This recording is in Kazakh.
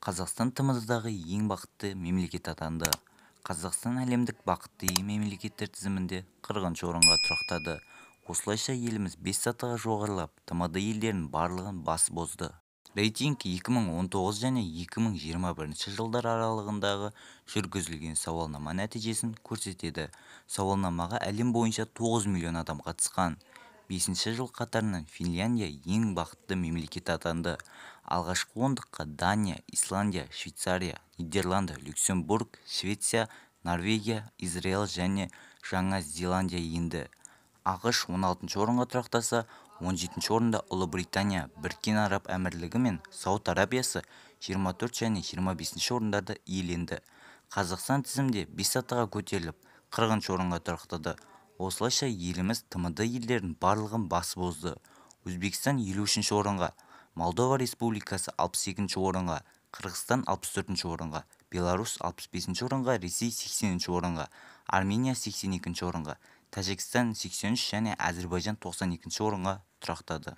Қазақстан тмд ең бақытты мемлекет атанды. Қазақстан әлемдік бақытты мемлекеттер тізімінде 40-шы орынға тұрақтады. Осылайша еліміз 5 сатыға жоғарылап, тмд елдерінің барлығын басып озды. Рейтинг 2019 және 2021 жылдар аралығындағы жүргізілген сауалнама нәтижесін көрсетеді. Сауалнамаға әлем бойынша 9 миллион адам қатысқан. 5-ші жыл қатарынан Финляндия ең бақытты мемлекет атанды. Алғашқы ондыққа Дания, Исландия, Швейцария, Нидерланды, Люксембург, Швеция, Норвегия, Израиль және Жаңа Зеландия енді. ақш 16-шы орынға тұрақтаса, 17-ші орында Ұлыбритания, Біріккен Араб Әмірлігі мен Сауд Арабиясы 24 және 25-ші орындарды иеленді. Қазақстан тізімде 5 сатыға көтеріліп, 40-ші орынға тұрақтады. Осылайша еліміз тмд елдерінің барлығын басып озды. Өзбекстан 53-ші орынға, Молдова Республикасы 62-ші орынға, Қырғызстан 64-ші орынға, Беларусь 65-ші орынға, Ресей 80-ші орынға, Армения 82-ші орынға, Тәжікстан 83 және Әзірбайжан 92-ші орынға тұрақтады.